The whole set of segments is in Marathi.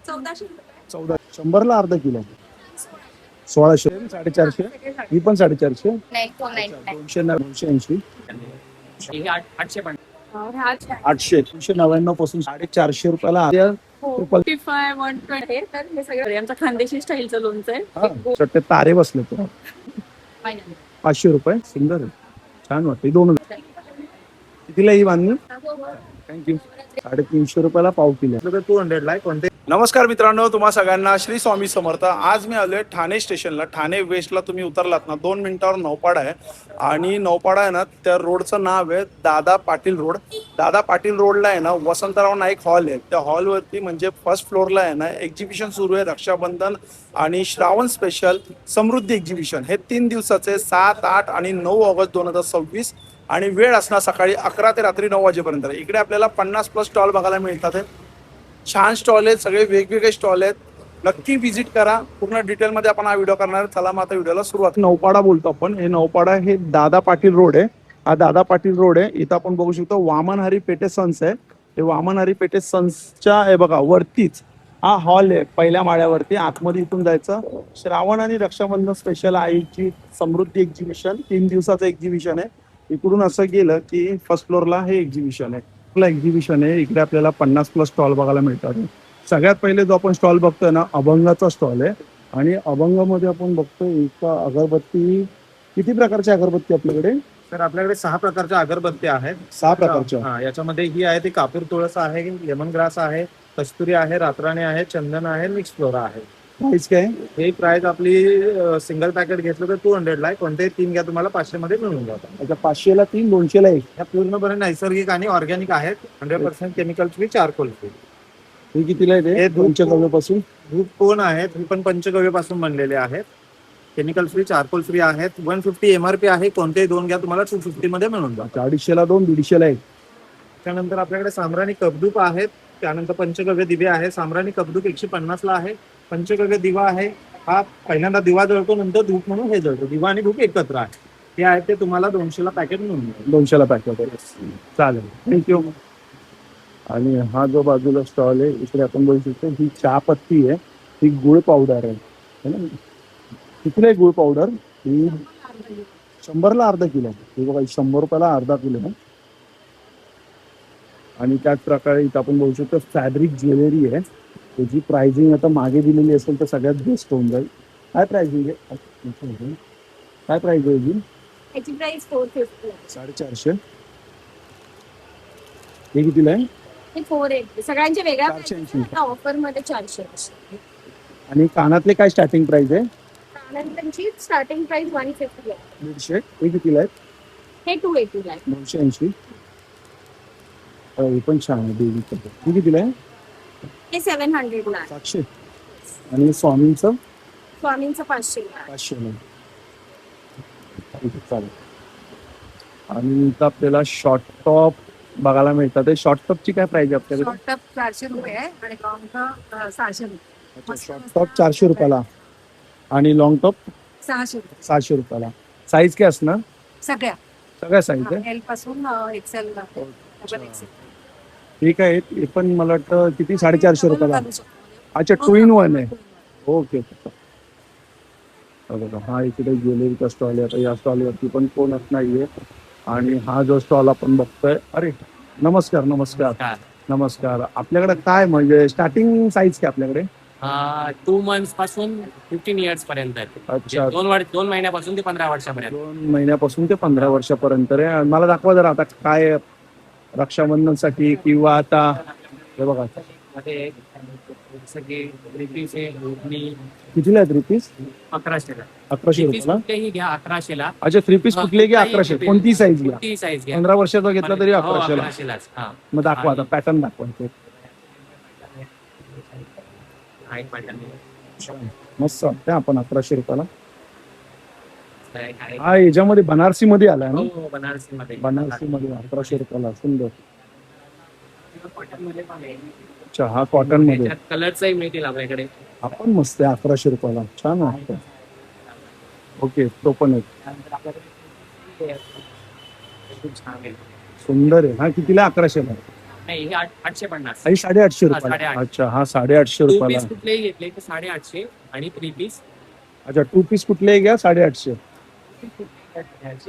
14 100ला अर्धा किलो 1600 450 ही पण 450 नाही 499 280 800 399 पासून 450 रुपयाला55 120 तर हे सगळं आमचं खानदेशी स्टाईलचं लोणचं आहे. ते तारे बसले तो 500 रुपये सुंदर आहे छान वाटते 2000 कितीला ही बांधणी थँक्यू 350 रुपयाला पाव किलो 200 ला कोणते. नमस्कार मित्रांनो, तुम्हा सगळ्यांना श्री स्वामी समर्थ. आज मी आलोय ठाणे स्टेशनला. ठाणे वेस्टला तुम्ही उतरलात ना 2 मिनिटावर नौपाडा आहे आणि नौपाडा आहे ना त्या रोडचं नाव आहे दादा पाटील रोड. दादा पाटील रोडला आहे ना वसंतराव नाईक हॉल आहे. त्या हॉलवरती म्हणजे फर्स्ट फ्लोअरला आहे ना एक्झिबिशन सुरू आहे. रक्षाबंधन आणि श्रावण स्पेशल समृद्धी एक्झिबिशन हे 3 दिवसाचे 7, 8 आणि 9 ऑगस्ट 2026 आणि वेळ असणार सकाळी 11 ते रात्री 9 वाजेपर्यंत. इकडे आपल्याला 50+ स्टॉल बघायला मिळतात. छान स्टॉल आहेत, सगळे वेगवेगळे स्टॉल आहेत. नक्की व्हिजिट करा. पूर्ण डिटेलमध्ये आपण हा व्हिडिओ करणार. चला मग आता व्हिडिओला सुरुवात. नौपाडा बोलतो आपण. हे नौपाडा हे दादा पाटील रोड आहे. हा दादा पाटील रोड आहे. इथं आपण बघू शकतो वामन हरी पेटे सन्स आहे. हे वामन हरी पेटे सन्सच्या हे बघा वरतीच हा हॉल आहे पहिल्या माळ्यावरती. आतमध्ये इथून जायचं. श्रावण आणि रक्षाबंधन स्पेशल आईची समृद्धी एक्झिबिशन 3 दिवसाचं एक्झिबिशन आहे. इकडून असं गेलं की फर्स्ट फ्लोअरला हे एक्झिबिशन आहे. एक्झिबिशन आहे. इकडे आपल्याला 50+ स्टॉल बघायला मिळतात. सगळ्यात पहिले जो आपण स्टॉल बघतोय ना अभंगाचा स्टॉल आहे आणि अभंगामध्ये आपण बघतोय एक अगरबत्ती. किती प्रकारची अगरबत्ती आपल्याकडे? तर आपल्याकडे 6 प्रकारच्या अगरबत्त्या आहेत. 6 प्रकारच्या. हा, याच्यामध्ये ही आहे ती कापूर तुळस आहे, लेमन ग्रास आहे, कस्तुरी आहे, रातराणी आहे, चंदन आहे, मिक्स फ्लोरा आहे. प्राइस काय? हे प्राइस आपली सिंगल पॅकेट घेतलं तर 200 ला आहे. कोणतेही 3 घ्या तुम्हाला 500 मध्ये मिळून जातात. अच्छा 500 ला 3, 200 ला 1. ह्या पूर्णपणे नैसर्गिक आणि ऑर्गॅनिक आहेत. 100% केमिकल फ्री, चारकोल फ्री. हे कितीला आहे? हे पंचगव्यापासून. धूप कोण आहेत हे पण पंचगव्यापासून बनलेले आहेत. केमिकल फ्री, चारकोल फ्री आहेत. 150 MRP आहे. कोणतेही 2 घ्या तुम्हाला 250 मध्ये मिळून जातात. 250 ला 2, 150 ला 1. त्यानंतर आपल्याकडे साम्राणी कपधूप आहेत. त्यानंतर पंचगव्य दिवे आहे. साम्राणी कपधूप 150 ला आहे. पंचगव्य दिवा आहे. हा पहिल्यांदा दिवा जळतो, नंतर धूप म्हणून हे जळतो. दिवा आणि धूप एकत्र आहे. ते आहे ते तुम्हाला 200 ला पॅकेट मिळून जाईल. 200 ला पॅकेट चालेल. थँक्यू. आणि हा जो बाजूला स्टॉल आहे इकडे आपण बघू शकतो ही चहा पत्ती आहे. ही गुळ पावडर आहे ना. कितीला आहे गुळ पावडर? ही 100 ला अर्धा किलो. हे बघा 100 रुपयाला अर्धा किलो आहे. आणि त्याच प्रकारे इथं आपण बघू शकतो फॅब्रिक ज्वेलरी आहे. त्याची प्राइसिंग आता मागे दिलेली असेल तर सगळ्यात बेस्ट होऊन जाईल. काय प्राइसिंग आहे? काय प्राइस आहे? याची प्राइस 450 450. हे कितीला आहे? हे 480 सगळ्यांचे वेगळ्या 480. ऑफर मध्ये 400. आणि कानातले काय स्टार्टिंग प्राइस आहे? कानांची स्टार्टिंग प्राइस 150 आहे. 150. हे कितीला आहे? हे 280 ला आहे. 280. हे पण छान आहे देवीचं. हे कितीला आहे? हे 700 ला आहे. 700. आणि स्वामींचं? स्वामींचं 500 ला आहे. 500 ला. चालेल. आणि इथं आपल्याला शॉर्ट टॉप बघायला मिळतात. शॉर्ट टॉपची काय प्राइस आहे आपल्याकडे? शॉर्ट टॉप 400 रुपये आहे आणि लॉंग टॉप 600 रुपये. शॉर्ट टॉप 400 रुपयाला आणि लॉंग टॉप 600 रुपये 600 रुपयाला. साईज काय असणार? सगळ्या साईज आहे. एल पासून एक्सेल ठीक आहे. हे पण मला वाटतं किती 450 रुपयाला. अच्छा 2 in 1 आहे. ओके. हा इकडे ज्वेलरीचा स्टॉल आहे. आता या स्टॉलवरती पण कोणच नाहीये. आणि हा जो स्टॉल आपण बघतोय. अरे नमस्कार. नमस्कार. नमस्कार. आपल्याकडे काय म्हणजे स्टार्टिंग साईज काय आपल्याकडे? 2 months पासून 15 years पर्यंत आहे. अच्छा 2 महिन्यापासून ते 15 वर्षापर्यंत. 2 महिन्यापासून ते 15 वर्षापर्यंत आहे. मला दाखवा जरा आता काय रक्षाबंधनसाठी किंवा आता हे बघा मध्ये जसं की 3 piece आहे, ओढणी कितीला आहेत 3 पीस? 1100 ला. 1100 3 piece रुपयाला. कुठलेही घ्या 1100 ला. अच्छा 3 पीस कुठले घ्या 1100. कोणती साईज घ्या? कोणतीही साईज घ्या. 15 वर्षाचा घेतला तरी 1100 ला. 1100 लाच. हा. मग दाखवा आता पॅटर्न दाखवा. हा एक pattern आहे. मस्त वाटतं. आपण 1100 रुपयाला. आहे. हा याच्यामध्ये बनारसी मध्ये आलाय ना? हो, बनारसी मध्ये. बनारसी मध्ये 1100 रुपयाला. सुंदर. कॉटन मध्ये पण आहे. अच्छा हा कॉटन मध्ये. त्याच्यात कलरचाही मिळतील आपल्याकडे. आपण मस्त आहे 1100 रुपयाला. छान वाटतं. ओके तो पण एक त्यानंतर आपल्याकडे खूप छान आहे. सुंदर आहे. हा कितीला? 1100 ला. नाही हे 850. आणि 850 हा, रुपयाला. 850. अच्छा, हा 850 टू रुपयाला. पीस कुठलेही घेतले तर 850 आणि 3 पीस अच्छा, 2 पीस कुठलेही घ्या 850.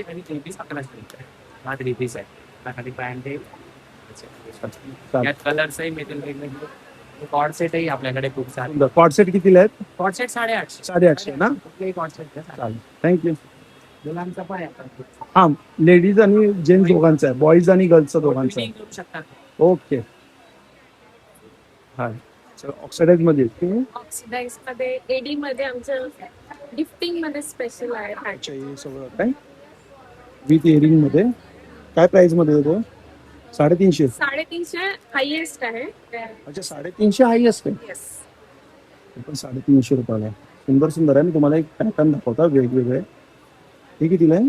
आणि 3 पीस 1100. हा 3 पीस आहे. त्याखाली पॅन्ट आहे. चालेल. यात कलर्स आहे मिळतील वेगवेगळे. कॉर्ड सेटही आपल्याकडे खूप सारे. सुंदर. कॉर्ड सेट कितीला आहेत? Cord set 850. 850 ना? कुठलेही कॉर्ड सेट घ्या. चालेल, थँक्यू. मुलांचा पण आहे. हा, लेडीज आणि जेंट्स दोघांचा आहे, बॉईज आणि गर्ल्सचा दोघांचा आहे. करू शकता. ओके. हा, ऑक्सिडाइज मध्ये ऑक्सिडाइज मध्ये एडी मध्ये आमचं गिफ्टिंग मध्ये स्पेशल आहे. अच्छा, हे सगळं काय विथ इयरिंग मध्ये काय प्राइस मध्ये येतो? 350. 350 हायएस्ट आहे. अच्छा, 350 हायएस्ट आहे. येस. पण 350 रुपयाला आहे. सुंदर सुंदर आहे. मी तुम्हाला एक पॅटर्न दाखवता वेगवेगळे. हे कितीला आहे?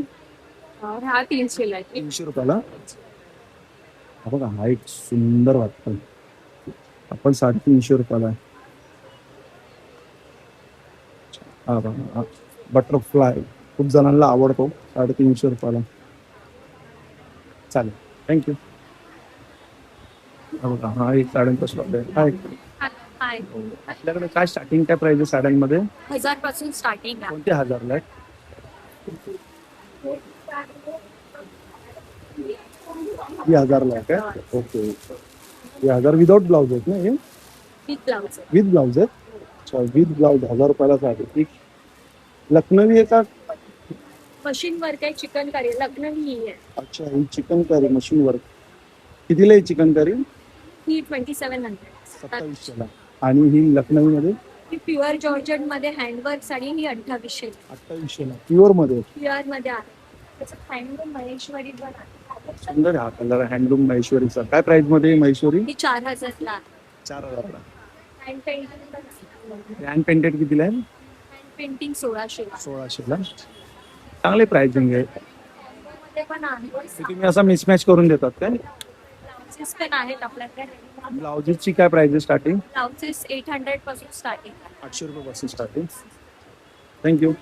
हा 300 ला आहे. 300 रुपयाला. हा बघा, हा एक सुंदर वाटतं. आपण 350 रुपयाला आहे. हा बघा, बटरफ्लाय खूप जणांना आवडतो. 350 रुपयाला. चालेल, थँक्यू. हा बघा, हा एक साड्यांचा स्टॉक आहे. हाय, हाय. आपल्याकडे काय स्टार्टिंग काय प्राइस आहे साड्यांमध्ये? 1000 पासून स्टार्टिंग आहे. कोणते 1000ला आहे? ही 1000ला आहे काय? ओके. हे 1000 विदाउट ब्लाउज आहेत ना? हे विथ ब्लाउज. विथ ब्लाउज आहेत. अच्छा, विथ ब्लाउज 1000 रुपयाला साडी. ठीक. लखनवी आहे का? मशीन वर्क आहे. चिकन करी लखनवी ही आहे. अच्छा, ही चिकन करी मशीन वर्क. कितीला आहे चिकन करी? ही 2700. 2700 ला. आणि ही लखनवी मध्ये ही प्युअर जॉर्जेट मध्ये हँडवर्क साडी ही 2800. 2800 ला. प्युअर मध्ये प्युअर मध्ये आहे. त्याचं हँडवर्क महेश्वरी पण आहे. सुंदर. हा कलर हँडलूम महेश्वरीचा. काय प्राइस मध्ये आहे महेश्वरी? ही 4000 ला. 4000 ला. Hand painting. हँड पेंटेड कितीला आहे? हँड पेंटिंग 1600 ला. 1600 ला. चांगले प्राइसिंग आहे. मध्ये पण आहे. ते तुम्ही असा मिसमॅच करून देतात काय? ब्लाउजेस पण आहेत आपल्याकडे. ब्लाउजेसची काय प्राइस आहे स्टार्टिंग? ब्लाउजेस 800 पासून स्टार्टिंग आहे. 800 रुपयापासून स्टार्टिंग. थँक्यू.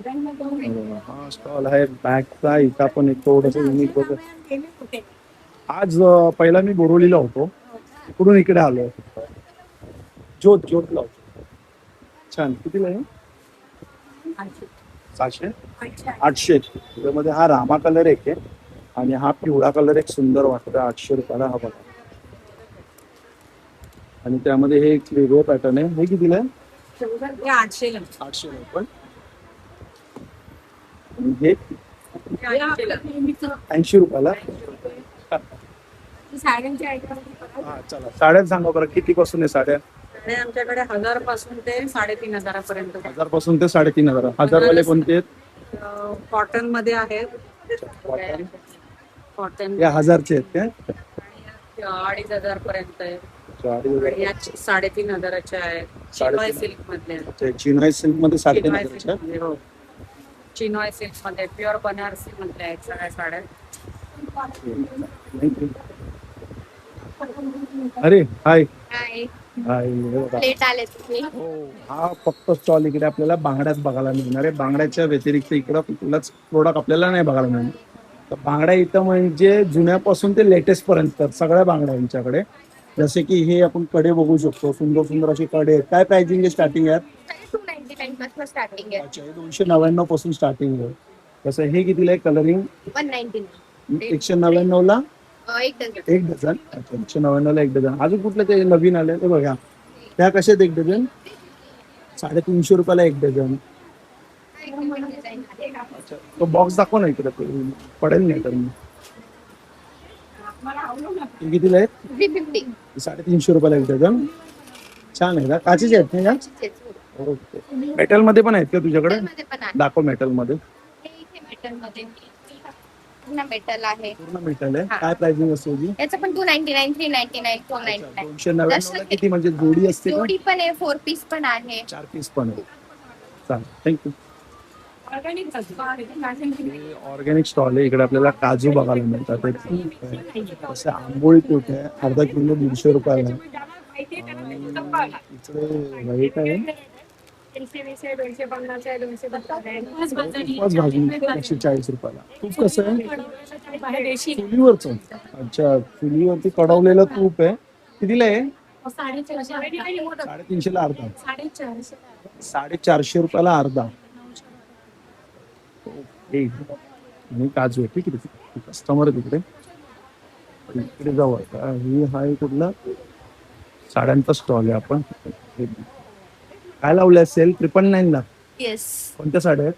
हा स्टॉल आहे बॅगचा. इथं पण एक थोडंसं युनिक बघत. आज पहिला मी बोरिवलीला होतो, इकडून इकडे आलो. ज्योत ब्लाउज छान. कितीला आहे? 700 800. त्यामध्ये हा रामा कलर एक आहे आणि हा पिवळा कलर एक सुंदर वाटतो. 800 रुपयाला हा बघा. आणि त्यामध्ये हे एक वेगळं पॅटर्न आहे. हे कितीला आहे? 800 ला. 800 ला. पण हे 80 रुपयाला. साड्यांचे आयटम. हा चला, साड्या सांगा बरं, किती पासून आहे साड्या? आमच्याकडे 1000 पासून ते 3500 पर्यंत. 1000 पासून ते 3500. 1000 वाले कोणते आहेत? कॉटन मध्ये आहेत. कॉटन या 1000चे आहेत काय? 2500 पर्यंत आहे. 3500. 3500 आहे. चिनॉय सिल्क मधले आहेत. चिनाई सिल्क मध्ये चिनॉय 3500. सिल्क मध्ये, हो. चिनॉय सिल्क मध्ये प्युअर बनारसी मधले आहेत सगळ्या साड्या. थँक्यू. अरे हाय. हाय. हाय. लेट आले तुम्ही. हो, हा फक्त स्टॉल इकडे आपल्याला बांगड्याच बघायला मिळणार आहे. बांगड्याच्या व्यतिरिक्त इकडं कुठलाच प्रोडक्ट आपल्याला नाही बघायला मिळणार. तर बांगड्या इथं म्हणजे जुन्यापासून ते लेटेस्ट पर्यंत सगळ्या बांगड्या यांच्याकडे. जसे की हे आपण कडे बघू शकतो. सुंदर सुंदर असे कडे आहेत. काय प्राइसिंग आहे स्टार्टिंग आहे? 299 पासून स्टार्टिंग आहे. अच्छा, हे 299 पासून स्टार्टिंग आहे. तसं हे कितीला आहे कलरिंग? 199. 199 ला एक डझन. एक डझन. अच्छा, 199 ला एक डझन. अजून कुठले ते नवीन आले ते बघा. त्या कशात एक डझन? 350 रुपयाला एक डझन. अच्छा, तो बॉक्स दाखव ना इकडे, पडेल नाही तर. कितीला आहे? 350. 350 रुपयाला एक डझन. छान आहे का? काचेचे आहेत ना? ओके. मेटल मध्ये पण आहेत का तुझ्याकडे? दाखव मेटल मध्ये. पूर्ण मेटल आहे. पूर्ण मेटल आहे. काय प्राइसिंग असते याची? याचं पण 299, 399, 499. 299 ला किती म्हणजे जोडी असते का? जोडी पण आहे, 4 पीस पण आहे. 4 पीस पण आहे. चालेल, थँक्यू. ऑर्गॅनिक स्टॉल आहे. इकडे आपल्याला काजू बघायला मिळतात. तसे आंबोळी पीठ आहे, अर्धा किलो 150 रुपयाला. इकडे व्हाईट आहे, 120 आहे, 250 आहे, 250 आहे. उपवास भाजी 140 रुपयाला. तूप कसं आहे? बाहेर देशी चुलीवरचं. अच्छा, चुलीवरती कढवलेलं तूप आहे. कितीला आहे? 350 ला अर्धा. 450 रुपयाला अर्धा. ओके. आणि काजू आहे. ठीक आहे. कस्टमर आहे तिकडे. इकडे जाऊ आता. ही हा एक कुठला साड्यांचा स्टॉल आहे. आपण काय लावले असेल 999 ला? येस. कोणत्या साड्या आहेत?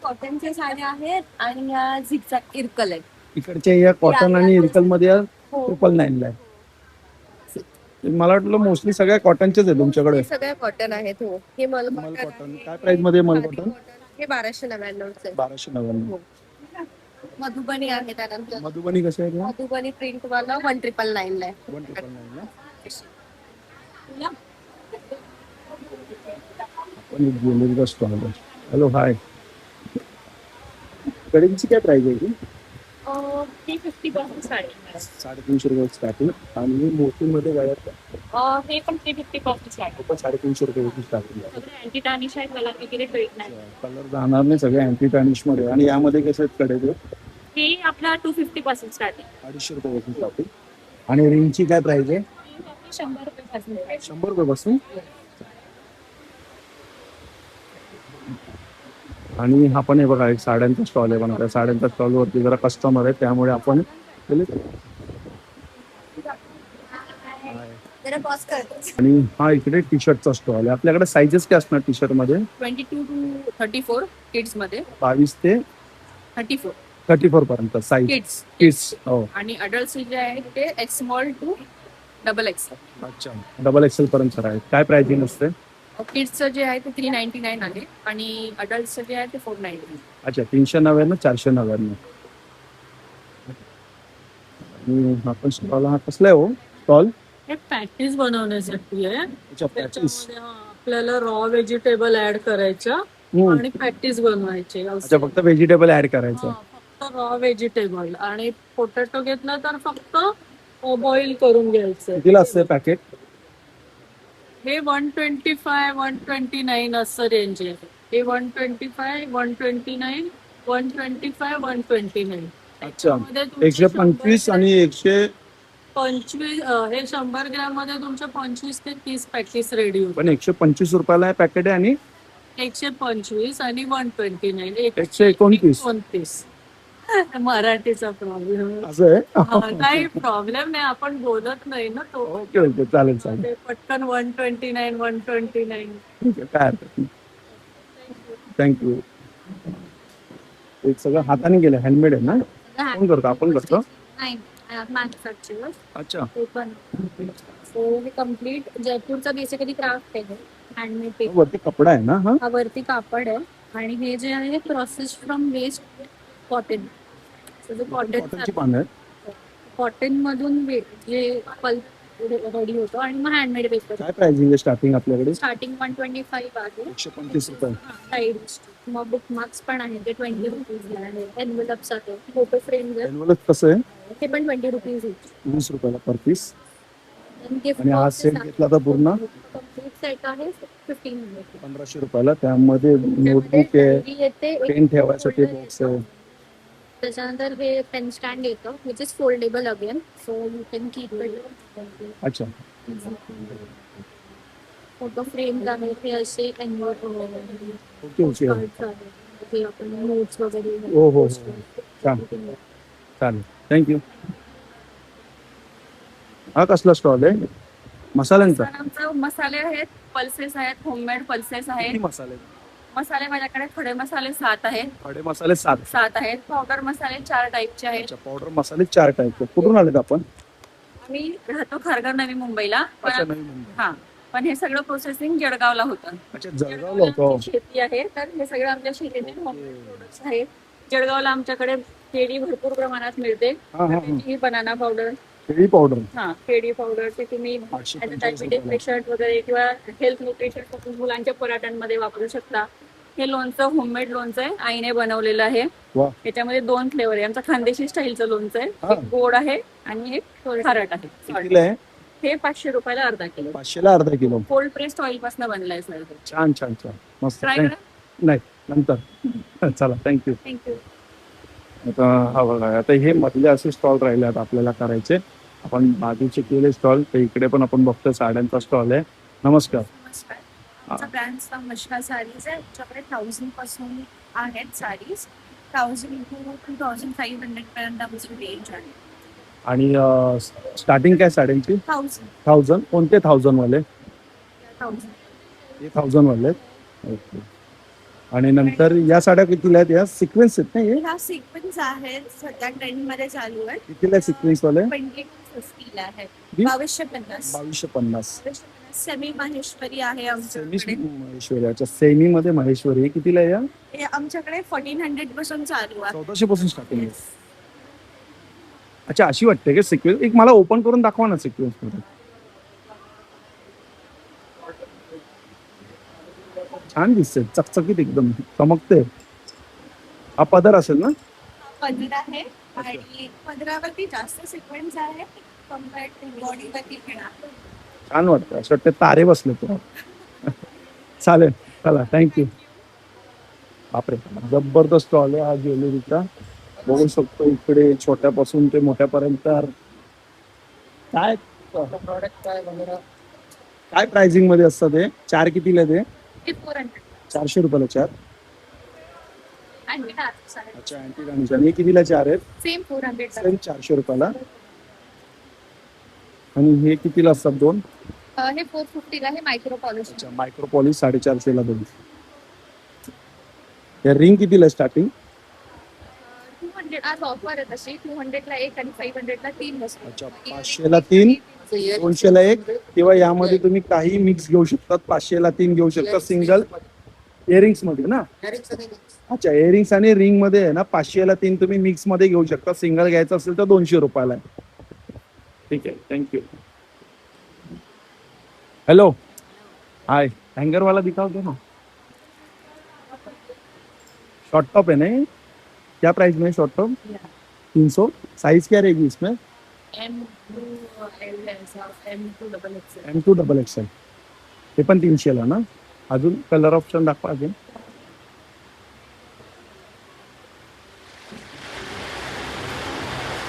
कॉटनच्या साड्या आहेत आणि या झिगझॅग इरकल आहेत. इकडच्या या कॉटन आणि इरकल मध्ये हो. 999 ला आहे. मला वाटलं मोस्टली सगळ्या कॉटनच्याच आहे तुमच्याकडे. हे सगळ्या कॉटन आहेत. हो, हे मल मल कॉटन काय प्राइस मध्ये मल कॉटन? हे 1299 चे. 1299. मधुबनी आहे त्यानंतर. मधुबनी कसं आहे का? मधुबनी प्रिंट वाला 1999 ला आहे. 199 ला. आपण एक ज्वेलरीचा स्टॉल आहे. Hello hi. कडिंगची काय प्राइस आहे की? ती 50% साडी. 350 रुपये स्टार्टिंग. आणि मोतीमध्ये गळ्यात हे पण 350% साडी. 350 रुपये स्टार्टिंग. सगळे अँटी टार्निश आहेत, कलर वगैरे ट्रेट नाही. कलर जाणार नाही सगळे अँटी टार्निश मध्ये. आणि यामध्ये कसे आहेत कडे? हे आपला 250% स्टार्टिंग. 250 रुपये स्टार्टिंग. आणि रिंगची काय प्राइस आहे? 100 रुपयापासून आहे. 100 रुपये पासून. आणि हा पण हे बघा एक साड्यांचा स्टॉल आहे. पण त्या साड्यांच्या स्टॉल वरती जरा कस्टमर आहे त्यामुळे आपण जरा पॉज करतो. आणि हा इकडे टी शर्टचा स्टॉल आहे. आपल्याकडे साईजेस काय असणार टी शर्ट मध्ये? 22 to 34 किड्स मध्ये. 22 ते 34 पर्यंत साईज. किड्स. हो. आणि अडल्ट जे आहेत ते X small to double X. अच्छा, डबल एक्सेल पर्यंत आहे. काय प्राइसिंग असते? किड्सचं जे आहे ते 399 आहे आणि अडल्टचं जे आहे ते 499. अच्छा, 399, 499. आणि आपण स्टॉल हा कसला आहे हो स्टॉल? हे पॅटीस बनवण्यासाठी आहे. अच्छा, पॅटीस. त्याच्यामध्ये आपल्याला रॉ व्हेजिटेबल ऍड करायच्या आणि पॅटीस बनवायचे. अच्छा, फक्त व्हेजिटेबल ऍड करायचं. फक्त रॉ व्हेजिटेबल आणि पोटॅटो घेतला तर फक्त बॉईल करून घ्यायचं. कितीला असते पॅकेट? हे 125, 129 असं रेंज आहे. हे 125, 129, 125, 129. अच्छा, 125 आणि 125. हे 100 ग्रॅम मध्ये तुमच्या 25 ते 30 पॅकेज रेडी होते. पण 125 रुपयाला आहे पॅकेट आहे. आणि 125 आणि 129. 129. मराठीचा प्रॉब्लेम. असं आहे. काही प्रॉब्लेम नाही, आपण बोलत नाही ना तो. ओके ओके, चालेल चालेल. ते पटकन 129, 129. ठीक आहे, काय हरकत नाही. थँक्यू. एक सगळं हाताने गेलं, हँडमेड आहे ना? कोण करतो? आपण करतो. नाही, मॅन्युफॅक्चरर. अच्छा. ते पण. सो हे कम्प्लीट जयपूरचा बेसिकली क्राफ्ट आहे. Handmade paper. वरती कपडा आहे ना? हा, वरती कापड आहे आणि हे जे आहे प्रोसेस फ्रॉम वेस्ट कॉटन. कॉटनची पानं आहेत. कॉटन मधून जे पल्प रेडी होतो आणि मग हँडमेड पेपर. काय प्राइसिंग आहे स्टार्टिंग आपल्याकडे? स्टार्टिंग 125 आहे. 125 रुपये. साईड मग बुक मार्क्स पण आहे ते 20 रुपीज आहे. एनवेलप्स आहे, फोटो फ्रेम्स आहे, एनवेलप कसं आहे? ते पण 20 रुपीज आहे. 20 रुपयाला पर पीस. गिफ्ट आणि हा सेट घेतला तर पूर्ण कम्प्लीट सेट आहे 1500. 1500 रुपयाला. त्यामध्ये नोटबुक आहे, येते, पेन ठेवायसाठी बॉक्स आहे. त्याच्यानंतर हे पेन स्टँड येतं which is foldable again, so you can keep it. अच्छा, फोटो फ्रेम्स आहेत हे असे ओके ओके. हे आपण नोट्स वगैरे. हो हो, चालेल चालेल, थँक्यू. हा कसला स्टॉल आहे? मसाल्यांचा? आमचे मसाले आहेत, पल्सेस आहेत, होममेड पल्सेस आहेत. किती मसाले? मसाले माझ्याकडे खडे मसाले 7 आहेत. खडे मसाले 7 आहेत. पावडर मसाले 4 टाईपचे आहेत. अच्छा, पावडर मसाले 4 टाईप. कुठून आलेत आपण? आम्ही राहतो खारघर नवी मुंबईला. अच्छा, नवी मुंबई. हा, पण हे सगळं प्रोसेसिंग जळगावला होतं. अच्छा, जळगावला होतं. आमची शेती आहे, तर हे सगळं आमच्या शेतीचे प्रोडक्ट्स आहेत. जळगावला आमच्याकडे केळी भरपूर प्रमाणात मिळते. हा हा, ही बनाना पावडर, केळी पावडर. हा केळी पावडर ते तुम्ही 845 डायबिटीज पेशंट वगैरे किंवा हेल्थ न्यूट्रिशन मुलांच्या पराठ्यांमध्ये वापरू शकता. हे लोणचं होममेड लोणचं आहे, आईने बनवलेलं आहे. वा. याच्यामध्ये 2 फ्लेवर आहे. आमचं खानदेशी स्टाईलचं लोणचं आहे. हा. एक गोड आहे आणि एक खारट आहे. कितीला आहे? हे 500 रुपयाला अर्धा किलो. 500ला अर्धा किलो. कोल्ड प्रेस्ड ऑइल पासून बनलाय सर. छान छान छान मस्त. ट्राय करा. नाही नंतर चला थँक्यू. थँक्यू. आता हा बघा आता हे मधले असे स्टॉल राहिले आहेत आपल्याला करायचे. आपण बाजूचे केले स्टॉल तर इकडे पण आपण बघतो साड्यांचा स्टॉल आहे. नमस्कार. नमस्कार. आमचा ब्रँडचं नाव मशका साडीज आहे. आमच्याकडे 1000 पासून आहेत साडीज. 1000 to 2500 पर्यंत आमची रेंज आहे. आणि स्टार्टिंग काय साड्यांची? 1000. कोणते 1000 वाले? 1000. हे 1000 वाले आहेत. ओके. आणि नंतर या साड्या कितीला आहेत? या सिक्वेन्स आहेत ना हे? ह्या सिक्वेन्स आहेत सध्या ट्रेंड मध्ये चालू आहेत. कितीला सिक्वेन्स वाले? 2250 ला आहेत. किती? 2250. 2250. सेमी माहेश्वरी आहे सेमी आमच्याकडे. महेश्वरी. अच्छा सेमी मध्ये महेश्वरी हे कितीला आहे या? हे आमच्याकडे 1400 पासून चालू आहे. 1400 पासून स्टार्टिंग आहे. अच्छा अशी वाटते की सिक्वेन्स एक मला ओपन करून दाखवा ना सिक्वेन्स मध्ये. छान दिसते चकचकीत एकदम चमकते. हा पदर असेल ना? पदर आहे आणि पदरावरती जास्त सिक्वेन्स आहे कम्पेअर्ड टू बॉडीवरती घेणार. छान वाटतं असं वाटतं तारे बसले तो. चालेल चला थँक्यू. बापरे जबरदस्त स्टॉल आहे हा ज्वेलरीचा. बघू शकतो इकडे छोट्यापासून ते मोठ्यापर्यंत. काय काय प्राइसिंग मध्ये असतं ते? चार कितीला ते? 400. 400 रुपयाला चार. आणि अच्छा अँटी डायमेंशन हे कितीला चार आहेत? सेम 400. सेम 400 रुपयाला. आणि हे कितीला असतात दोन? हे 450 ला आहे मायक्रो पॉलिश. अच्छा मायक्रो पॉलिश 450 ला दोन. या रिंग कितीला स्टार्टिंग? 200 आज ऑफर आहे तशी. 200 ला एक आणि 500 ला 3 बसतो. अच्छा 500 ला 3 200 ला 1 किंवा यामध्ये तुम्ही काही मिक्स घेऊ शकतात. 500 ला 3 घेऊ शकता सिंगल इयरिंग्स मध्ये ना. अच्छा इयरिंग्स आणि रिंग मध्ये आहे ना 500 ला 3 तुम्ही मिक्स मध्ये घेऊ शकता. सिंगल घ्यायचं असेल तर 200 रुपयाला आहे. ठीक आहे थँक्यू. हेलो हाय हँगर वाला दिखाओ दो ना. शॉर्ट टॉप है नहीं? क्या प्राइस में शॉर्ट टॉप? 300. साइज क्या रहेगी इसमें? M2 double XL. हे पण 300 ला ना. अजून कलर ऑप्शन दाखवा अजून.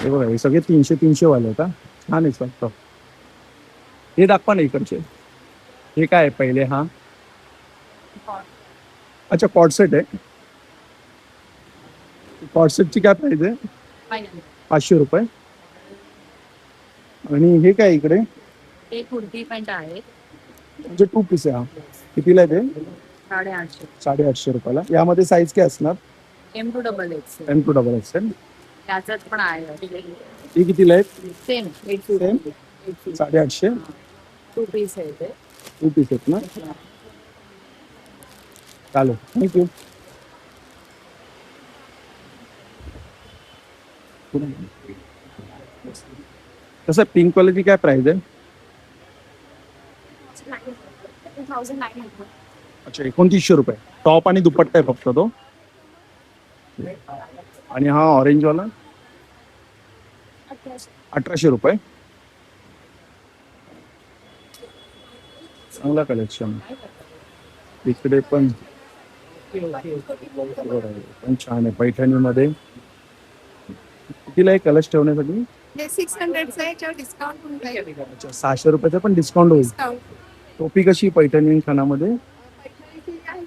हे बघा हे सगळे 300 वाले आहेत. छान आहे शॉर्ट टॉप. हे दाखवा ना इकडचे. हे काय आहे पहिले? हा अच्छा कॉर्ड सेट आहे. कॉर्ड सेटची काय प्राइस आहे? 500 रुपये. आणि हे काय इकडे? हे कुर्ती पॅन्ट आहे म्हणजे 2 पीस आहे. हा कितीला आहे ते? 850. 850 रुपयाला. यामध्ये साईज काय असणार? M2 double x. M2 double XL. त्याच्यात पण आहे हे कितीला आहेत? Same same 850. 2 पीस आहे ते. 2 पीस आहेत ना. चालेल थँक्यू. कसं पिंक क्वालिटी काय प्राइस आहे? 2900. अच्छा 2900 रुपये. टॉप आणि दुपट्टा आहे फक्त तो. आणि हा ऑरेंज वाला 1800 रुपये. चांगला कलेक्शन. इकडे पण छान आहे पैठणी मध्ये. कितीला आहे कलश ठेवण्यासाठी? हे 600 चा याच्यावर डिस्काउंट होऊन जाईल. अच्छा 600 रुपयाचा पण डिस्काउंट होईल. डिस्काउंट. टोपी कशी पैठणी खानामध्ये? पैठणीची आहे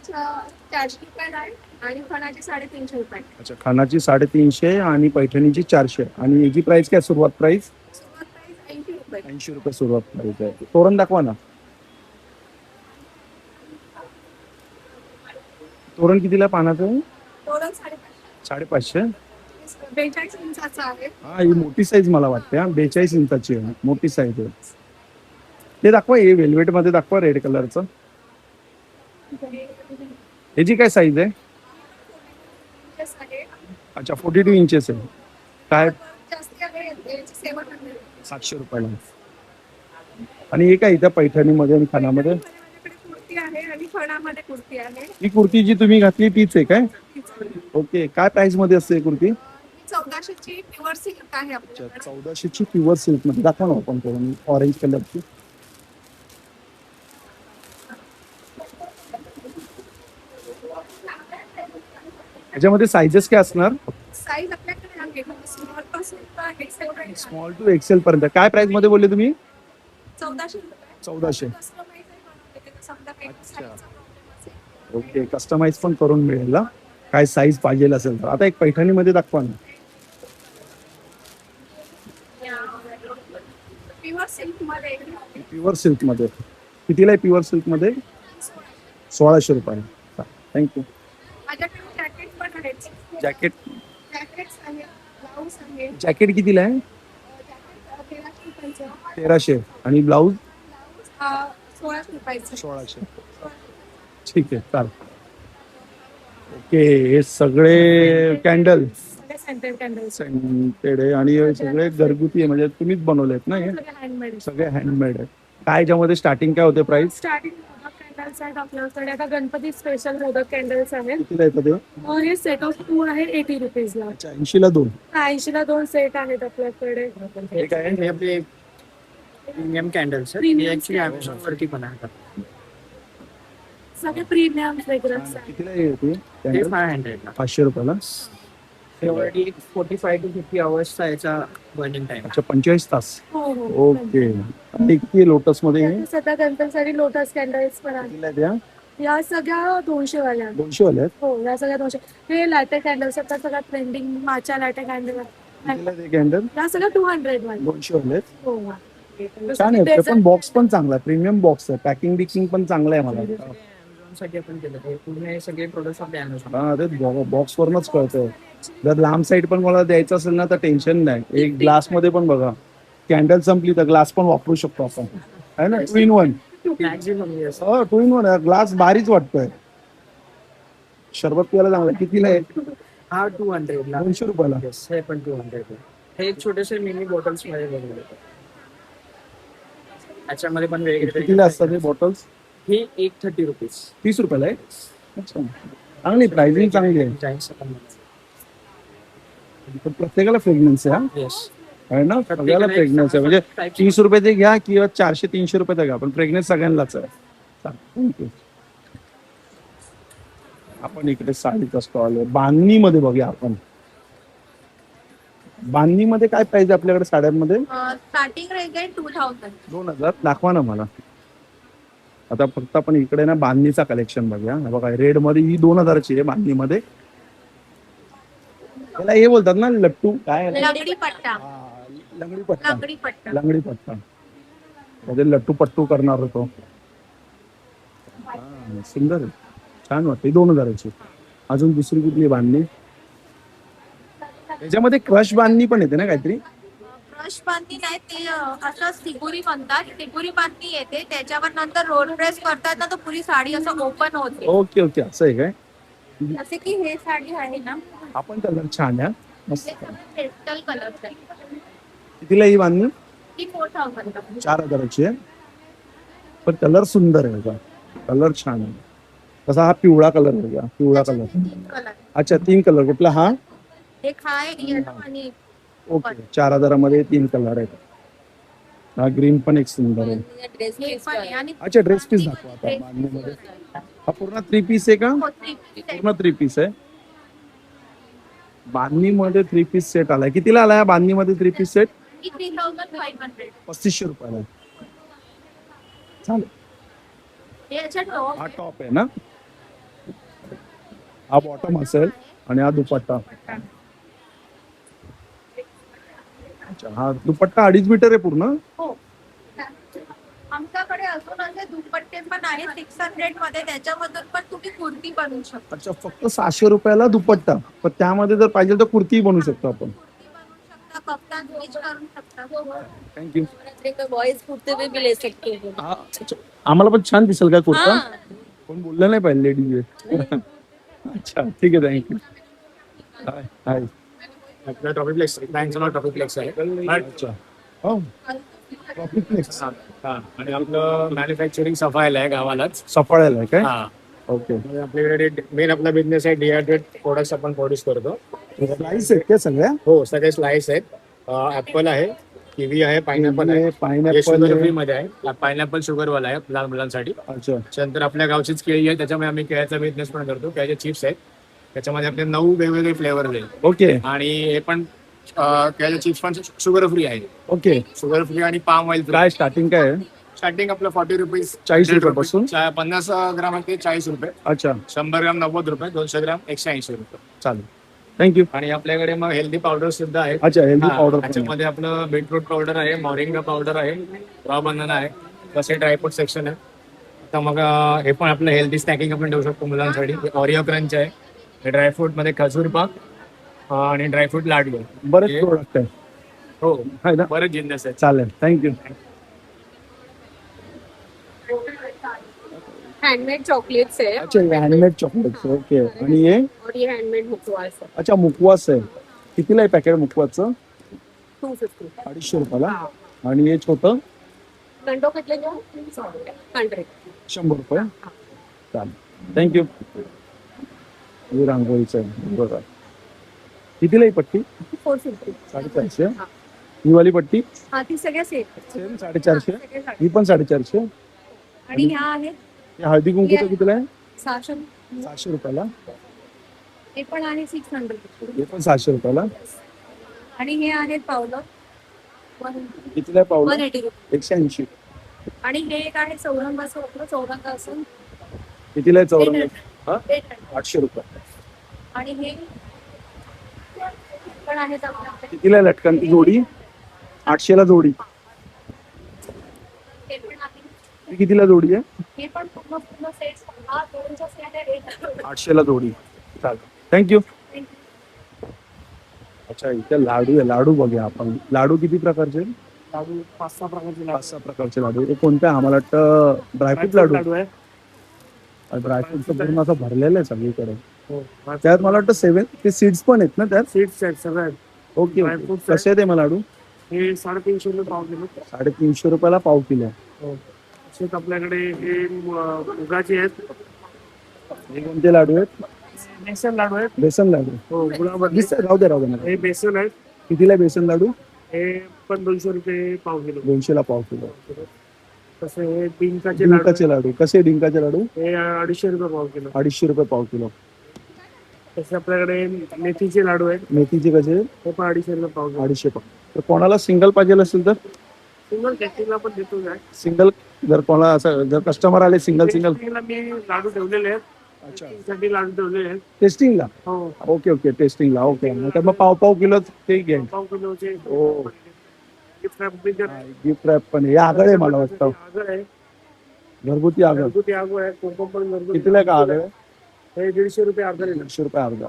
400 रुपये आहे आणि खणाची 350 रुपये. अच्छा खानाची 350 आणि पैठणीची 400. आणि याची प्राइस काय सुरुवात प्राइस? सुरुवात प्राइस 80 रुपये. 80 रुपये सुरुवात प्राइस आहे. तोरण दाखवा ना. तोरण कितीला पानाचं? तोरण 550. 550. 42 इंचाचा आहे. हा ही मोठी साईज मला वाटते. हा 42 इंचाची आहे. मोठी साईज आहे. ते दाखवा हे वेल्वेट मध्ये दाखवा रेड कलरचं. याची काय साईज आहे? अच्छा 42 इंचेस आहे. काय? जास्त आहे 700. 700 रुपयाला. आणि हे काय इथं पैठणीमध्ये आणि खानामध्ये? माझ्याकडे कुर्ती आहे आणि खणामध्ये कुर्ती आहे. ही कुर्ती जी तुम्ही घातली तीच आहे काय? ओके काय प्राइस मध्ये असते कुर्ती? 1400ची प्युअर सिल्क आहे आपल्याकडे. 1400ची प्युअर सिल्क मध्ये दाखवा ना आपण करून ऑरेंज कलरची. याच्यामध्ये सायझेस काय असणार? साईज आपल्याकडे आहे स्मॉल पासून तर एक्सेल पर्यंत. स्मॉल टू एक्सेल पर्यंत. काय प्राइस मध्ये बोलले तुम्ही? 1400 रुपये. 1400. Customize आहे बनवते ते. समजा काही अच्छा. size चा problem असेल. ओके, कस्टमाइज पण करून मिळेल ना, काय साईज पाहिजे असेल तर. आता एक पैठणी मध्ये दाखवा ना. प्युअर सिल्क मध्ये प्युअर सिल्क मध्ये कितीला आहे? प्युअर सिल्क मध्ये 1600 रुपये. थँक्यू. माझ्याकडे जॅकेट पण आहेत. जॅकेट जॅकेट्स आहे, ब्लाऊज आहे. जॅकेट कितीला आहे? जॅकेट 1300 रुपयाचं. 1300 आणि ब्लाऊज ब्लाऊज 1600 रुपयाचं. 1600. ठीक आहे, चालेल. ओके, हे सगळे कॅन्डल सेंटेड कॅन्डल्स सेंटेड आहे आणि हे सगळे घरगुती आहे, म्हणजे तुम्हीच बनवलेत ना हे? हँडमेड. सगळे हँडमेड आहे. काय याच्यामध्ये स्टार्टिंग काय होते प्राइस? स्टार्टिंग मोदक कॅन्डल्स आहेत आपल्याकडे. आता गणपती स्पेशल मोदक कॅन्डल्स आहेत. कितीला येतं ते? हे सेट ऑफ 2 आहे 80 रुपीजला. अच्छा, 80ला 2. 80ला 2 सेट आहेत आपल्याकडे. हे काय हे आपले प्रीमियम कॅन्डल्स आहेत. Premium हे ऍक्च्युली candles. अमेझॉन वरती पण आहेत. सगळे प्रीमियम फ्रेग्रन्स आहेत. कितीला येते? ते 500 ला. 500 रुपयाला. हे ऑलरेडी 45 to 50 आवर्सचा याचा बर्निंग टाइम. अच्छा, 45 तास. हो हो. ओके. आणि किती लोटस मध्ये हे? त्यात सध्या गणपतीसाठी लोटस कॅन्डल्स पण आहेत. कितीला द्या? या सगळ्या 200 वाल्या. 200 वाले आहेत. हो, या सगळ्या 200. हे लॅटे कॅन्डल्स आता सगळ्यात ट्रेंडिंग माचा लॅटे कॅन्डल. कितीला ते कॅन्डल? या सगळ्या 200 वाल्या. 200 वाले आहेत. हो. छान आहे ते पण. बॉक्स पण चांगला आहे, प्रीमियम बॉक्स आहे. पॅकिंग बिकिंग पण चांगलं आहे मला. अमेझॉन साठी आपण केलं ते पूर्ण हे सगळे प्रोडक्ट्स आपले अमेझॉन. हा, ते बॉक्स वरूनच कळतंय. जर लांब साईड पण मला द्यायचं असेल ना तर टेन्शन नाही. एक ग्लास मध्ये पण बघा, कॅन्डल संपली तर ग्लास पण वापरू शकतो आपण, आहे ना? 2 in 1. Maximum yes. हो, 2 in 1 ग्लास भारीच वाटतोय. शरबत पियाला चांगलं. कितीला आहे? हा 200 ला. 200 रुपयाला. येस, हे पण 200 ला. हे एक छोटेसे मिनी बॉटल्स मध्ये बनवले जातात. याच्यामध्ये पण वेगवेगळे कितीला असतात हे बॉटल्स? हे 130 रुपीज. 30 रुपयाला आहे. अच्छा, चांगली प्राइसिंग चांगली आहे. जायचं पण पण प्रत्येकाला फ्रेग्रन्स आहे. हा, येस. आहे ना? सगळ्याला फ्रेग्रन्स आहे. म्हणजे 30 रुपयाचे घ्या किंवा 400-300 रुपयाचा घ्या, पण फ्रेग्रन्स सगळ्यांनाच आहे. थँक्यू. आपण इकडे साडीचा स्टॉल आहे. बांधणीमध्ये बघूया आपण. बांधणीमध्ये काय प्राइस आहे आपल्याकडे साड्यांमध्ये? स्टार्टिंग रेंज आहे 2000. 2000. दाखवा ना मला. आता फक्त आपण इकडे ना बांधणीचा कलेक्शन बघूया. हा बघा, रेड मध्ये ही 2000ची आहे बांधणीमध्ये. त्याला हे बोलतात ना लट्टू, काय? लंगडी पट्टा. हा, लंगडी पट्टा. लंगडी पट्टा. लंगडी पट्टा. त्याचे लट्टू पट्टू करणार होतो. हा, सुंदर आहे, छान वाटते. 2000ची. अजून दुसरी कुठली बांधणी? याच्यामध्ये क्रश बांधणी पण येते ना काहीतरी? ब्रश बांधणी नाही, ते असं सिगुरी म्हणतात. सिगुरी बांधणी येते, त्याच्यावर नंतर रोल प्रेस करतात ना, तर पुरी साडी असं ओपन होते. ओके ओके, असं आहे काय? जसे की हे साडी आहे ना, आपण कलर छान आहे. मस्त. हे सगळं पेस्टल कलर आहे. कितीला ही बांधणी? ही 4000. 4000ची आहे. पण कलर सुंदर आहे का? कलर छान आहे. तसा हा पिवळा कलर आहे का? पिवळा कलर. 3 कलर. अच्छा, 3 कलर. कुठला हा? एक हाय येलो आणि ओके, 4000 मध्ये 3 कलर आहेत. हा ग्रीन पण एक सुंदर आहे. हे पण आहे. आणि अच्छा, ड्रेस पीस दाखवा आता बांधणीमध्ये. हा पूर्ण 3 पीस आहे का? पूर्ण 3 पीस आहे. बांधणीमध्ये 3 पीस सेट आलाय. कितीला आलाय बांधणीमध्ये 3 पीस सेट? 3500. 3500 रुपयाला. चालेल. हे याच्या टॉप हा टॉप आहे ना? हा बॉटम असेल आणि हा दुपट्टा. अच्छा, हा दुपट्टा 2.5 मीटर आहे पूर्ण. हो. आमच्याकडे अजून असे दुपट्टे पण आहेत 600 मध्ये, त्याच्यामधून पण तुम्ही कुर्ती बनवू शकता. अच्छा, फक्त 600 रुपयाला दुपट्टा. पण त्यामध्ये जर पाहिजे तर कुर्ती बनवू शकतो आपण. कुर्ती बनवू शकता, कप्तान स्टिच करू शकता. थँक्यू. बॉयज कुर्ते में भी ले सकते हो. हा, अच्छा. आम्हाला पण छान दिसेल का कुर्ता? हाँ. कोण बोललं नाही पाहिजे लेडीज. अच्छा, ठीक आहे, थँक्यू. हाय हाय. आपला टॉपिक फ्लेक्स बँकचा नाव टॉपिक फ्लेक्स आहे. अच्छा, हो. ट्रॉफिक नेक्स्ट हा, आणि आपलं मॅन्युफॅक्चरिंग सफायला आहे गावालाच. सफाळ्याला आहे काय? हा, ओके. म्हणजे आपल्याकडे मेन आपला बिझनेस आहे डिहायड्रेट प्रोडक्ट्स आपण प्रोड्यूस करतो. स्लाइस आहेत त्या सगळ्या हो सगळे स्लाइस आहेत. ऍपल आहे, किवी आहे, पायनॅपल आहे. हे पायनॅपल शुगर फ्री मध्ये आहे. पायनॅपल शुगर वाला आहे लहान मुलांसाठी. अच्छा त्यानंतर आपल्या गावचीच केळी आहे, त्याच्यामुळे आम्ही केळ्याचा बिझनेस पण करतो. केळ्याचे चिप्स आहेत, त्याच्यामध्ये आपले 9 वेगवेगळे फ्लेवर आहेत. ओके आणि हे पण केळ्याचे चिप्स पण शुगर फ्री आहे. ओके. शुगर फ्री आणि पाम ऑइल. काय स्टार्टिंग काय आहे? स्टार्टिंग आपलं 40 रुपीज, 40 रुपयापासून? 50 ग्राम ते 40 रुपये, अच्छा 100 ग्राम 90 रुपये, 200 ग्राम 180 रुपये. चालेल, थँक्यू. आणि आपल्याकडे मग हेल्दी पावडर सुद्धा आहेत. अच्छा हेल्दी पावडर त्याच्यामध्ये आपलं बीटरूट पावडर आहे, मोरिंगा पावडर आहे, रॉ बनाना आहे, तसे ड्रायफ्रूट सेक्शन आहे. आता मग हे पण आपलं हेल्दी स्नॅकिंग आपण ठेवू शकतो मुलांसाठी. ऑरिओ क्रंच आहे, हे ड्रायफ्रूट मध्ये खजूर पाक आणि ड्रायफ्रूट लाडू. बरेच हे- प्रोडक्ट आहे हो आहे ना? बरेच जिन्नस आहेत. चालेल, थँक्यू. हँडमेड चॉकलेट्स आहे अच्छा हँडमेड चॉकलेट्स. ओके. आणि हे और ये हँडमेड मुखवास आहे अच्छा मुखवास आहे. कितीला आहे पॅकेट मुखवासचं? 250. 250 रुपयाला. आणि हे छोटं घंटो कितले घेऊ? 100. 100 रुपये. चालेल, थँक्यू. हे रांगोळीचं आहे बघा. कितीला ही पट्टी? 450. 450. ही वाली पट्टी हा ती सगळ्या सेट सेम 450. ही पण 450. आणि ह्या आहेत हे हळदी कुंकूचं कितीला आहे? 600. 700 रुपयाला. हे पण आहे 600. हे पण 700 रुपयाला. आणि हे आहेत पावलं कितीला आहे पावलं? 180 रुपये. 180. आणि हे एक आहे चौरंगाचं होतं, चौरंग असून कितीला आहे चौरंग? हा 800. 800 रुपये. आणि हे पण आहेत आपल्याकडे. कितीला आहे लटकनची जोडी? 800 ला जोडी. हे पण आहे. ही कितीला जोडी आहे? हे पण पूर्ण सेट. हा दोनचा सेट आहे. 800 ला जोडी. चालेल, थँक्यू. अच्छा इथे लाडू आहे. लाडू बघूया आपण. लाडू किती प्रकारचे? लाडू 5-6 प्रकारचे 5-6 प्रकारचे लाडू. हे कोणते? आम्हाला वाटतं ड्रायफ्रूट लाडू. लाडू आहे. ड्रायफ्रूटचं पूर्ण असं भरलेलं आहे सगळीकडे. हो त्यात मला वाटतं 7 ते सीड्स पण आहेत ना त्यात? सीड्स आहेत सगळ्या. ओके. Dryfruits कसे आहे ते मला लाडू? हे 350 रुपये पाव किलो. 350 रुपयाला पाव किलो आहे. हो तसेच आपल्याकडे हे मुगाचे आहेत. हे कोणते लाडू आहेत? बेसन लाडू आहेत. बेसन लाडू. हो गुळाबद्दल. दिसतंय, राहू दे मला. हे बेसन आहेत. कितीला आहे बेसन लाडू? हे पण 200 रुपये पाव किलो. 200 ला पाव किलो. तसे हे डिंकाचे लाडू आहेत. डिंकाचे लाडू कसे? डिंकाचे लाडू हे 250 रुपये पाव किलो. 250 रुपये पाव किलो. तसे आपल्याकडे मेथीचे लाडू आहेत. मेथीचे कसे? हे पण 250 रुपये पाव किलो. 250 पाव. तर कोणाला सिंगल पाहिजे असेल तर सिंगल टेस्टिंगला पण देतो काय. सिंगल. जर कोणाला असं जर कस्टमर आले सिंगल टेस्टिंगला मी लाडू ठेवलेले आहेत. अच्छा साठी लाडू ठेवलेले आहेत. टेस्टिंगला. हो ओके ओके टेस्टिंगला. ओके तर मग पाव पाव किलो ते घ्या. पाव किलोचे. हो. गिफ्ट रॅप गिफ्ट रॅप पण आहे. हे आगळ आहे मला वाटतं. आगळ आहे. घरगुती आगळ. घरगुती आगळ आहे. कोकम पण घरगुती. कितीला का आगळ आहे? हे 150 रुपये आगळ आहे. 150 रुपये अर्धा.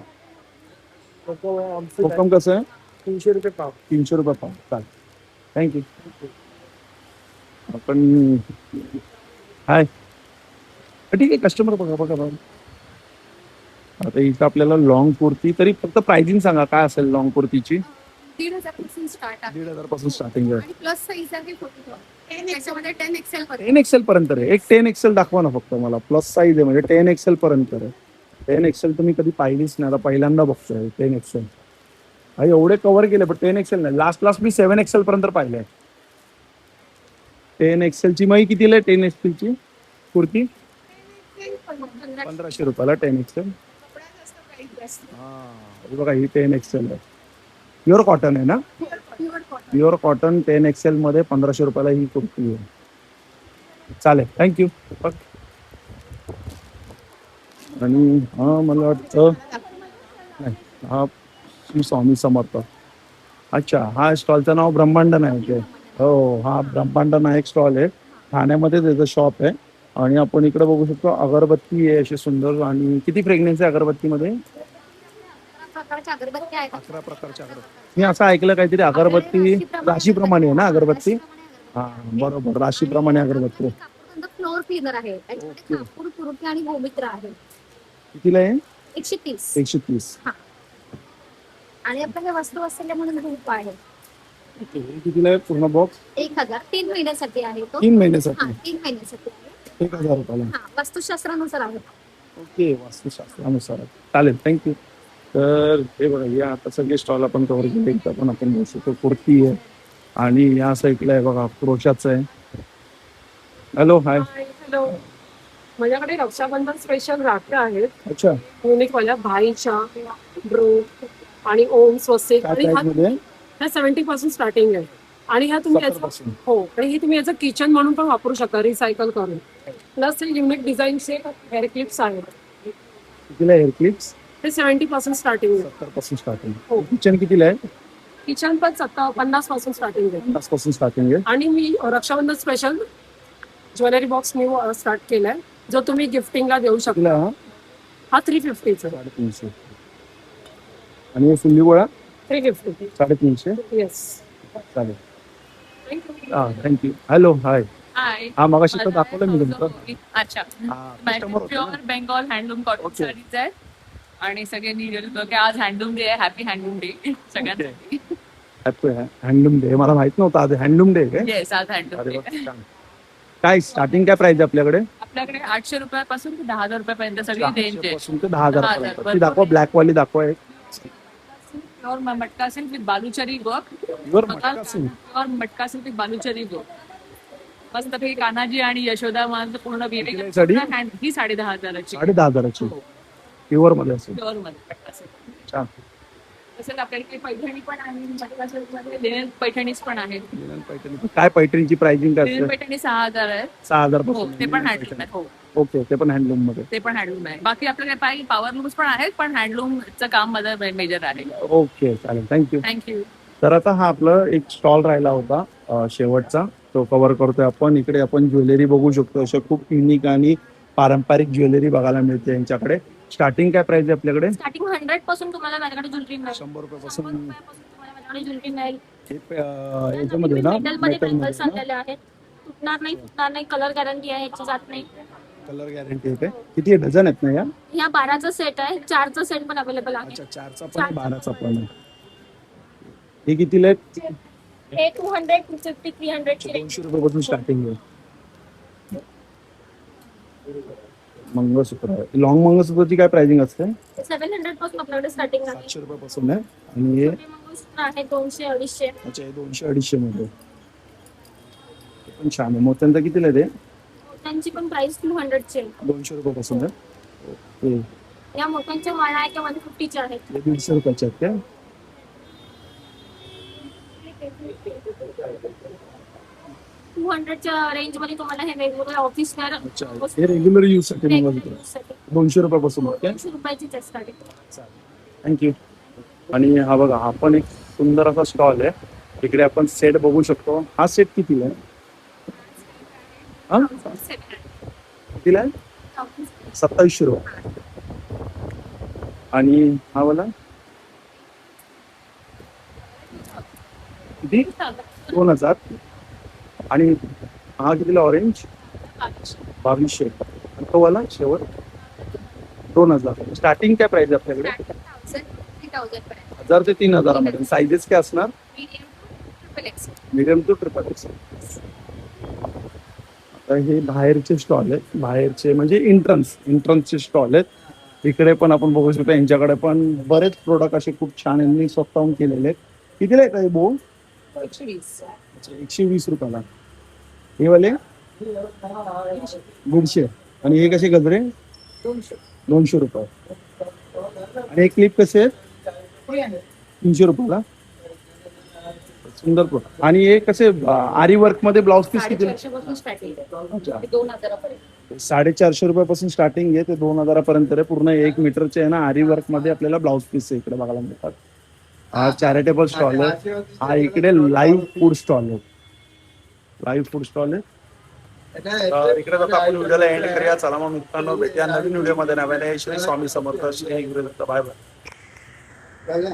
कोकम आमचं आहे. कोकम कसं आहे? 300 रुपये पाव. 300 रुपये पाव. चालेल, थँक्यू. आपण हाय ठीक आहे. कस्टमर बघा बघा बघा. आता इथं आपल्याला लॉंग कुर्ती. तरी फक्त प्राइसिंग सांगा काय असेल लॉंग कुर्तीची? 1,500 पासून स्टार्ट आहे. 1,500 पासून स्टार्टिंग आहे. आणि प्लस साईज आहे 44. त्याच्यामध्ये 10 XL पर्यंत. 10 XL पर्यंत आहे. एक 10 XL दाखवा ना फक्त मला. प्लस साईज आहे म्हणजे 10 XL पर्यंत आहे. 10 XL तुम्ही कधी पाहिलीच नाही. आता पहिल्यांदा बघतोय 10 XL. हा एवढे कव्हर केले पण 10 XL नाही. लास्ट मी 7 XL पर्यंत पाहिलंय. 10 XL ची मग कितीला आहे? 10 XL ची कुर्ती 1500 रुपयाला 10 XL. कपडा जास्त प्राइस जास्त. हे बघा ही 10 XL आहे. प्युअर कॉटन आहे ना? Pure cotton. Pure cotton 10 XL मध्ये 1500 रुपयाला ही कुर्ती आहे. चालेल, थँक्यू. आणि हा मला वाटतं नाही हा श्री स्वामी समर्थ. अच्छा हा स्टॉलचं नाव ब्रह्मांड नायक आहे. हो हा ब्रह्मांड नायक स्टॉल आहे. ठाण्यामध्ये त्याचं शॉप आहे. आणि आपण इकडे बघू शकतो अगरबत्ती आहे अशी सुंदर. आणि किती फ्रेग्रन्स आहे अगरबत्तीमध्ये? प्रकारच्या अगरबत्ती आहेत. 11 प्रकारच्या अगरबत्ती. मी असं ऐकलं काहीतरी अगरबत्ती राशीप्रमाणे आहे ना अगरबत्ती? हा बरोबर राशीप्रमाणे अगरबत्ती. फ्लोर क्लीनर आहे. त्याच्यामध्ये कापूर, तुरटी आणि गोमित्र आहे. कितीला आहे? 130. 130. आणि आपल्याकडे वस्तू असलेल्या म्हणून धूप आहे. कितीला आहे पूर्ण बॉक्स? 1000. 3 महिन्यासाठी आहे तो. 3 महिन्यासाठी. 3 महिन्यासाठी आहे. 1000 रुपयाला. वास्तुशास्त्रानुसार आहे. ओके वास्तुशास्त्रानुसार. चालेल, थँक्यू. तर हे बघा, या आता सगळे स्टॉल आपण कव्हर केले. इथं पण आपण बघू शकतो कुर्ती आहे आणि या साईडला आहे बघा क्रोशाचं आहे. Hello hi. हॅलो, माझ्याकडे रक्षाबंधन स्पेशल राख्या आहेत. अच्छा, युनिक वाल्या भाईच्या ब्रो आणि ओम स्वस्तिक काय आणि प्राइस मध्ये? ह्या 70 पासून स्टार्टिंग आहे. आणि ह्या तुम्ही 70 याचं पासून. हो, आणि हे तुम्ही याचं किचन म्हणून पण वापरू शकता रिसायकल करून. प्लस हे युनिक डिझाईनचे हेअर क्लिप्स आहेत. कितीला हेअर क्लिप्स? ते 70 पासून स्टार्टिंग आहे. 70 पासून स्टार्टिंग. हो. किचन कितीला आहे? किचन पण 50 पासून स्टार्टिंग आहे. 50 पासून स्टार्टिंग आहे. आणि मी Raksha Bandhan special jewellery box new start केलाय, जो तुम्ही गिफ्टिंगला देऊ शकता. कितीला हा? हा 350चा 350. आणि फुल्ली गोळा 350. 350. येस. चालेल. हा थँक्यू. Hello hi. हाय. हा मगाशी तर दाखवलं मी तुमचं. अच्छा, हा, customer होतं प्युअर ना. Bengal handloom cotton Okay. Sarees आहेत आणि सगळे निघेल आज हँडलूम डे आहे. हॅपी हँडलूम डे सगळ्यांसाठी. Happy handloom day. मला माहित नव्हतं आज हँडलूम डे काय. येस, आज हँडलूम अरे डे. वा, छान. काय स्टार्टिंग काय प्राइस आहे आपल्याकडे? आपल्याकडे 800 रुपयापासून ते 10,000 रुपयापर्यंत सगळी रेंज 800 आहे. पासून ते 10,000 10,000 पर्यंत. ती दाखवा, ब्लॅक वाली दाखवा एक. प्युअर मटका silk with Baluchari work. Pure मटका silk. प्युअर मटका सिल्क विथ बालुचरी वर्क. मस्त पैकी कान्हाजी आणि यशोदा माझं पूर्ण कितीला आहे साडी? ही 10,500ची 10,500ची प्युअर मध्ये असेल. प्युअर मध्ये मटका सिल्क. छान. तसंच आपल्याकडे पैठणी पण आहे. मटका सिल्कमध्ये लिनन पैठणीज पण आहेत. लिनन पैठणी. काय पैठणीची प्राइसिंग काय लिनन असते? पैठणी 6,000 आहे. 6,000 हो, पासून ते पण लिनन हँडलूम पैठणी. आहे. हो, ओके, ते पण हँडलूम मध्ये. ते पण हँडलूम आहे. बाकी आपल्याकडे काही पॉवर लूम्स पण आहेत, पण हँडलूमचं काम माझं मेजर आहे. ओके चालेल, थँक्यू. थँक्यू. तर आता हा आपला एक स्टॉल राहिला होता शेवटचा, तो कव्हर करतोय आपण. इकडे आपण ज्वेलरी बघू शकतो. अशा खूप युनिक आणि पारंपरिक ज्वेलरी बघायला मिळते यांच्याकडे. स्टार्टिंग काय प्राइस आहे आपल्याकडे? स्टार्टिंग 100 पासून तुम्हाला माझ्याकडे ज्वेलरी मिळेल. 100 रुपयापासून. 100 रुपयापासून तुम्हाला माझ्याकडे ज्वेलरी मिळेल. याच्यामध्ये ना मेटलमध्ये metal बँगल्स मध्ये ना? आणलेले आहेत. फुटणार नाही, कलर गॅरंटी आहे, ह्याची जात नाही. कलर गॅरंटी आहे काय? किती डझन आहेत ना या? ह्या 12चा सेट आहे, 4चा सेट पण अवेलेबल आहे. अच्छा, 4चा पण आहे, 12चा पण आहे. हे कितीला आहेत? हे 200, 250, 300 ची रेंज. 200 रुपयापासून स्टार्टिंग आहे. मंगळसूत्र आहे. लॉंग मंगळसूत्राची काय प्राइसिंग असते? 700 पासून आपल्याकडे स्टार्टिंग आहे. 700 रुपयापासून आहे. आणि हे छोटे मंगळसूत्र आहे 200, 250. अच्छा, हे 200-250 मध्ये. हे पण छान आहे. मोत्यांचा कितीला आहे ते? त्यांची पण प्राइस 200 ची आहे. 200 रुपयापासून आहे. ओके. या मोठ्यांच्या माळा आहे त्या 150 च्या आहेत. हे 150 रुपयाचे आहेत काय? 200 च्या रेंज मध्ये तुम्हाला हे वेगवेगळे ऑफिस वेअर अच्छा, हे रेग्युलर यूज साठी मंगळसूत्र 200 रुपयापासून आहे काय? 200 रुपयाचीच आहे स्टार्टिंग. थँक्यू. आणि हा बघा, हा पण एक सुंदर असा स्टॉल आहे. इकडे आपण सेट बघू शकतो. हा सेट कितीला आहे? हा? कितीला आहे? 2700 रुपये. आणि हा वाला किती? 2000. आणि हा कितीला ऑरेंज? 2200. आणि तो वाला शेवट 2000. स्टार्टिंग काय प्राइस आहे आपल्याकडे? 1000 ते 3000 मध्ये. साईजेस काय असणार? Medium to triple XL. आता हे बाहेरचे स्टॉल आहेत. बाहेरचे म्हणजे इंट्रन्सचे स्टॉल आहेत. इकडे पण आपण बघू शकतो. यांच्याकडे पण बरेच प्रोडक्ट असे खूप छान यांनी स्वतःहून केलेले आहेत. कितीला आहे काही बो? 120. 120 रुपयाला. हे वाले 150. आणि हे कसे गजरे? 200 रुपये. आणि हे क्लिप कसे आहेत? 300 रुपयाला. सुंदर प्रोडक्ट. आणि हे कसे आरी वर्क मध्ये ब्लाउज पीस किती? 450 पासून स्टार्टिंग आहे. 2,000 पर्यंत. 450 रुपयापासून स्टार्टिंग आहे ते 2000 पर्यंत आहे. पूर्ण 1 मीटरचे आहे ना आरी वर्क मध्ये आपल्याला ब्लाउज पीस इकडे बघायला मिळतात. हा चॅरिटेबल स्टॉल आहे. हा इकडे लाईव्ह फूड स्टॉल आहे. लाईव्ह फूड स्टॉल आहे. इकडे आता आपण व्हिडिओला एंड करूया. चला मग मित्रांनो, भेटूया नवीन व्हिडिओ मध्ये. नव्याने श्री स्वामी समर्थ, श्री गुरु दत्त. Bye bye.